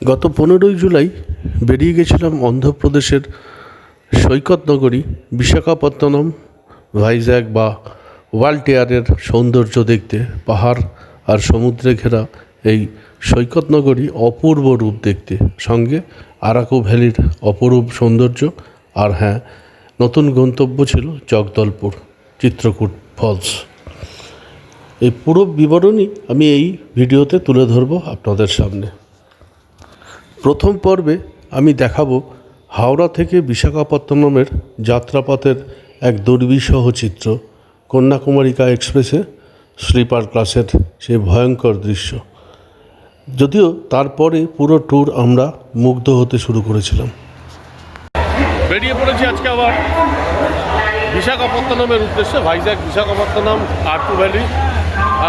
গত 15ই জুলাই বেরিয়ে গেছিলাম অন্ধ্রপ্রদেশের সৈকত নগরী বিশাখাপত্তনম, ভাইজ্যাগ বা ওয়ালটেয়ারের সৌন্দর্য দেখতে। পাহাড় আর সমুদ্রে ঘেরা এই সৈকত নগরী অপূর্ব রূপ দেখতে, সঙ্গে আরাকু ভ্যালির অপরূপ সৌন্দর্য। আর হ্যাঁ, নতুন গন্তব্য ছিল জগদলপুর চিত্রকূট ফলস। এই পুরো বিবরণী আমি এই ভিডিওতে তুলে ধরব আপনাদের সামনে। প্রথম পর্বে আমি দেখাবো হাওড়া থেকে বিশাখাপত্তনমের যাত্রাপথের এক দুর্বিষহ চিত্র, কন্যাকুমারিকা এক্সপ্রেসে স্লিপার ক্লাসের সেই ভয়ঙ্কর দৃশ্য। যদিও তারপরে পুরো ট্যুর আমরা মুগ্ধ হতে শুরু করেছিলাম। বেরিয়ে পড়েছি আজকে আবার বিশাখাপত্তনমের উদ্দেশ্যে। ভাইজ্যাগ, বিশাখাপত্তনম, আরাকু ভ্যালি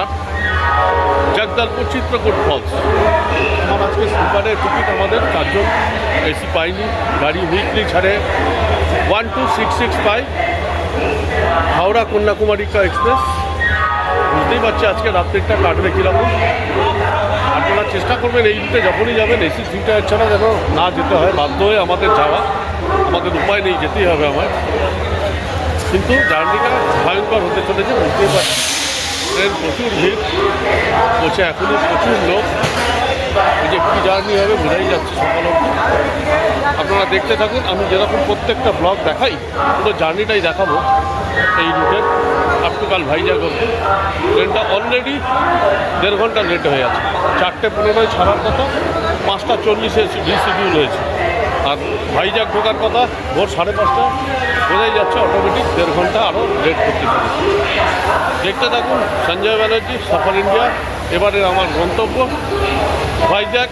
আর জগদলপুর চিত্রকূট ফলস। আমার আজকে স্লিপারের টিকিট আমাদের 4 জন, এসি পাইনি। গাড়ি উইকলি ছাড়ে 12665 হাওড়া কন্যাকুমারিকা এক্সপ্রেস। বুঝতেই পারছি আজকে রাত্রিটা কাটবে কীরকম। আপনারা চেষ্টা করবেন এই রুটে যখনই যাবেন এসি সিটটা ছাড়া যেন না যেতে হয়। বাধ্য হয়ে আমাদের যাওয়া, আমাদের উপায় নেই, যেতেই হবে আমার। কিন্তু জার্নিটা ভয়ঙ্কর হতে চলেছে, বুঝতেই পারছি। ট্রেন প্রচুর ভিড়, কোচে এখনই প্রচুর লোক। এই যে কী জার্নি হবে বোঝাই যাচ্ছে সকাল অবধি। আপনারা দেখতে থাকুন। আমি যেরকম প্রত্যেকটা ব্লগ দেখাই, পুরো জার্নিটাই দেখাবো এই রুটের আপ টু কাল ভাইজ্যাগ অবধি। ট্রেনটা অলরেডি 1.5 ঘন্টা লেট হয়ে আছে। 4:15 ছাড়ার কথা, 5:40 রিশিডিউল হয়েছে। আর ভাইজ্যাগ ঢোকার কথা ভোর 5:30। বোঝাই যাচ্ছে অটোমেটিক 1.5 ঘন্টা আরও লেট করতে পারে। দেখতে থাকুন সঞ্জয় ব্যানার্জি, সফর ইন্ডিয়া। এবারে আমার গন্তব্য ভাইজ্যাগ,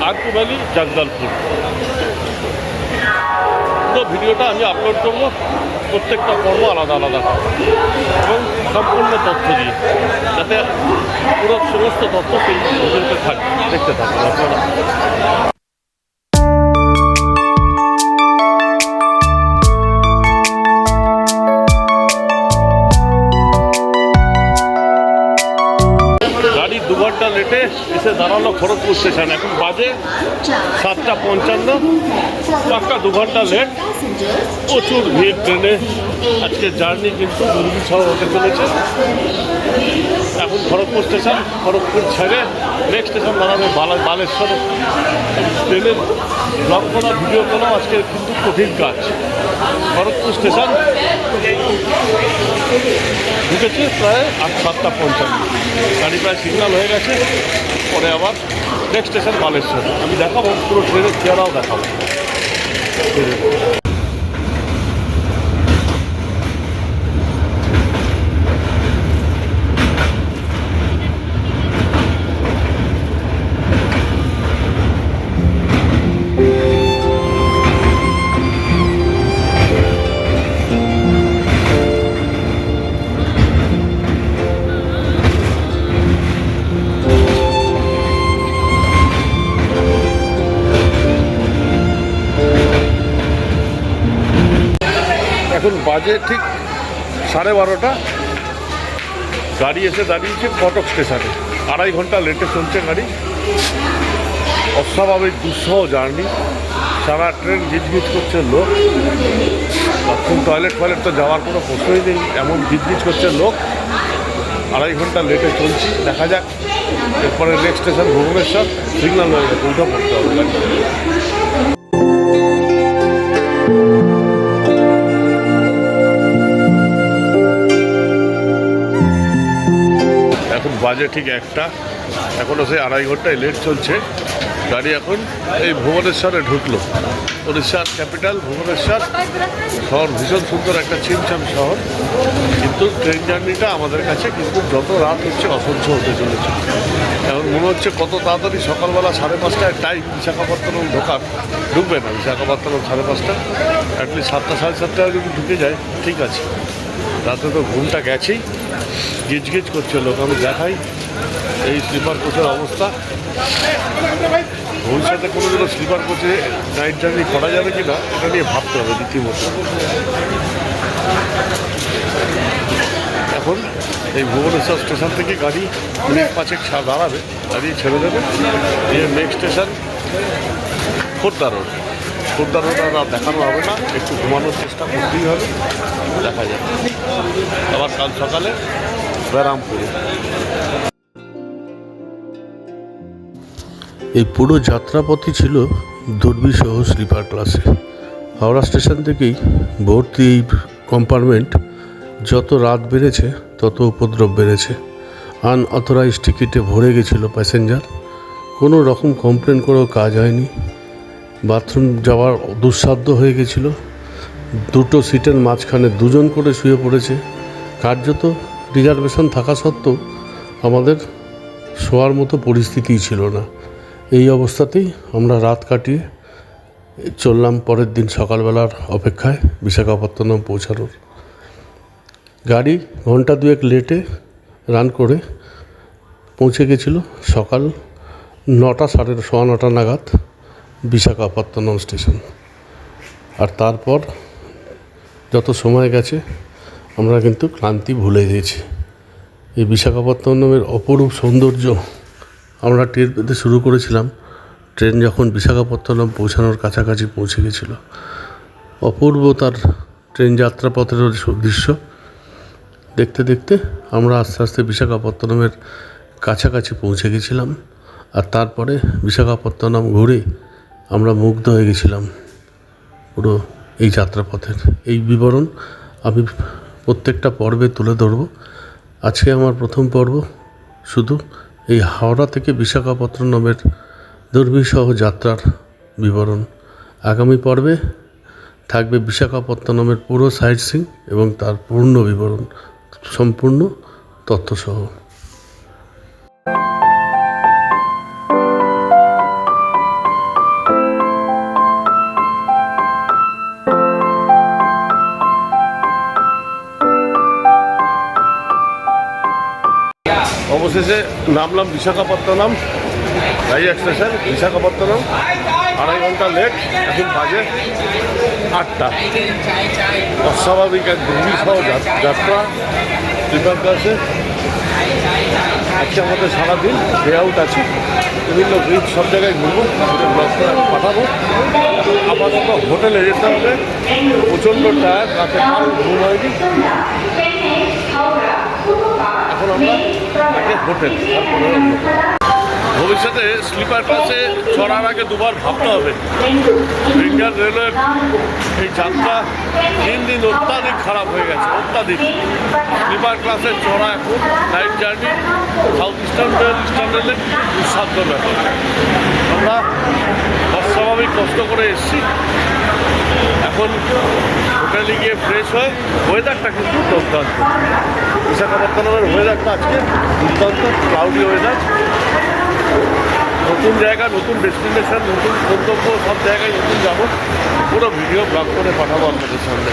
আরাকু ভ্যালি, জগদলপুর। পুরো ভিডিওটা আমি আপলোড করবো, প্রত্যেকটা পর্ব আলাদা আলাদা এবং সম্পূর্ণ তথ্য দিয়ে, যাতে পুরো সমস্ত তথ্য সেই ভিডিওতে থাকে। দেখতে থাকুন আপনারা। গাড়ি 2 ঘন্টা লেটে এসে দাঁড়ালো খড়গপুর স্টেশন। এখন বাজে 7:55। পাক্কা 2 ঘন্টা লেট। প্রচুর ভিড় ট্রেনে। আজকে জার্নি কিন্তু দুর্বিষহ হতে চলেছে। এখন খড়গপুর স্টেশন, খড়গপুর ছেড়ে নেক্সট স্টেশন দাঁড়াবে বালেশ্বর। ট্রেনের ব্লগ করা, ভিডিও করা আজকে কিন্তু কঠিন কাজ। খড়গপুর স্টেশন ঢুকেছে প্রায় 7:55। গাড়ি প্রায় সিগন্যাল হয়ে গেছে। পরে আবার নেক্সট স্টেশন বালেশ্বর। আমি দেখাবো পুরো ট্রেনের চেহারাও দেখাবো। এখন বাজে ঠিক 12:30। গাড়ি এসে দাঁড়িয়েছে কটক স্টেশনে। 2.5 ঘন্টা লেটে চলছে গাড়ি। অস্বাভাবিক দুঃসহ জার্নি। সারা ট্রেন গিজগিজ করছে লোক। বাথরুম, টয়লেট তো যাওয়ার কোনো প্রশ্নই নেই, এমন গিজগিজ করছে লোক। 2.5 ঘন্টা লেটে চলছি। দেখা যাক এরপরে নেক্সট স্টেশন ভুবনেশ্বর। সিগন্যাল হয়ে গেছে, উঠে পড়তে হবে গাড়ি। এখন বাজে ঠিক 1টা। এখনও সেই 2.5 ঘন্টায় লেট চলছে গাড়ি। এখন এই ভুবনেশ্বরে ঢুকলো। উড়িষ্যার ক্যাপিটাল ভুবনেশ্বর শহর, ভীষণ সুন্দর একটা ছিমছাম শহর। কিন্তু ট্রেন জার্নিটা আমাদের কাছে কিন্তু যত রাত হচ্ছে অসহ্য হতে চলেছে। এখন মনে হচ্ছে কত তাড়াতাড়ি সকালবেলা 5:30টায় টাইম বিশাখাপত্তনম ঢুকবে না। বিশাখাপত্তনম 5:30। অ্যাটলিস্ট 7টা, 7:30টায় যদি ঢুকে যায় ঠিক আছে। রাতে তো ঘুমটা গেছেই, গিজগিজ করছে লোক। আমি দেখাই এই স্লিপার কোচের অবস্থা। ভবিষ্যতে কোনোদিনও স্লিপার কোচে নাইট জার্নি করা যাবে কি না এটা নিয়ে ভাবতে হবে রীতিমতো। এখন এই ভুবনেশ্বর স্টেশন থেকে গাড়ি মিনিট 5 দাঁড়াবে, দাঁড়িয়ে ছেড়ে দেবে। দিয়ে নেক্সট স্টেশন খোর্ধা রোড আর দেখানো হবে না, একটু ঘুমানোর চেষ্টা করতেই হবে, দেখা যাবে। আবার কাল সকালে ব্যারামপুরে। এই পুরো যাত্রাপথই ছিল দুর্বিসহ স্লিপার ক্লাসে। হাওড়া স্টেশন থেকেই ভর্তি এই কম্পার্টমেন্ট। যত রাত বেড়েছে তত উপদ্রব বেড়েছে। আনঅথরাইজ টিকিটে ভরে গেছিলো প্যাসেঞ্জার। কোনো রকম কমপ্লেন করেও কাজ হয়নি। বাথরুম যাওয়ার দুঃসাধ্য হয়ে গেছিল। দুটো সিটের মাঝখানে দুজন করে শুয়ে পড়েছে। কার্যত রিজার্ভেশন থাকা সত্ত্বেও আমাদের শোয়ার মতো পরিস্থিতিই ছিল না। এই অবস্থাতেই আমরা রাত কাটিয়ে চললাম পরের দিন সকালবেলার অপেক্ষায় বিশাখাপত্তনম পৌঁছানোর। গাড়ি ঘন্টা দুয়েক লেটে রান করে পৌঁছে গেছিল সকাল 9টা, 9:30 নাগাদ বিশাখাপত্তনম স্টেশন। আর তারপর যত সময় গেছে আমরা কিন্তু ক্লান্তি ভুলে গেছি। এই বিশাখাপত্তনমের অপরূপ সৌন্দর্য আমরা টের পেতে শুরু করেছিলাম ট্রেন যখন বিশাখাপত্তনম পৌঁছানোর কাছাকাছি পৌঁছে গেছিল। অপূর্ব তার ট্রেন যাত্রাপথের দৃশ্য দেখতে দেখতে আমরা আস্তে আস্তে বিশাখাপত্তনমের কাছাকাছি পৌঁছে গেছিলাম। আর তারপরে বিশাখাপত্তনম ঘুরে আমরা মুগ্ধ হয়ে গেছিলাম পুরো এই যাত্রাপথের। এই বিবরণ আমি প্রত্যেকটা পর্বে তুলে ধরব। আজকে আমার প্রথম পর্ব শুধু এই হাওড়া থেকে বিশাখাপত্তনমের দুর্বিসহ যাত্রার বিবরণ। আগামী পর্বে থাকবে বিশাখাপত্তনমের পুরো সাইট সিইং এবং তার পূর্ণ বিবরণ, সম্পূর্ণ তথ্যসহ। অবশেষে নামলাম বিশাখাপত্তনম ভাইজ্যাক স্টেশন। বিশাখাপত্তনম 2.5 ঘন্টা লেট, এখন বাজে 8টা। অস্বাভাবিক এক দুর্বিসহ যাত্রা স্লিপার ক্লাসে। আজকে আমাদের সারাদিন ডে আউট আছে, বিভিন্ন ব্রিজ সব জায়গায় ঘুরবো, ব্লগটা পাঠাবো। আপাতত হোটেলে যেতে হবে, প্রচণ্ড টায়ার, রাতে কাল ঘুম হয়নি। এখন আমরা আগে হোটেল, তারপরে ভবিষ্যতে স্লিপার ক্লাসে চড়ার আগে দুবার ভাবতে হবে। ইন্ডিয়ান রেলওয়ের এই যাত্রা দিন দিন অত্যাধিক খারাপ হয়ে গেছে, অত্যাধিক। স্লিপার ক্লাসে চড়া এখন night journey south eastern rail, eastern রেলের দুঃসাধ্য ব্যাপার। আমরা অস্বাভাবিক কষ্ট করে এসেছি। এখন হোটেলে গিয়ে ফ্রেশ হয়ে, ওয়েদারটা কিন্তু দুর্দান্ত। বিশাখাপত্তনমের ওয়েদারটা আজকে দুর্দান্ত, ক্লাউডি ওয়েদার। নতুন জায়গা, নতুন ডেস্টিনেশন, নতুন গন্তব্য, সব জায়গায় নতুন যাবো। পুরো ভিডিও ব্লগ করে পাঠাবো আপনাদের সামনে।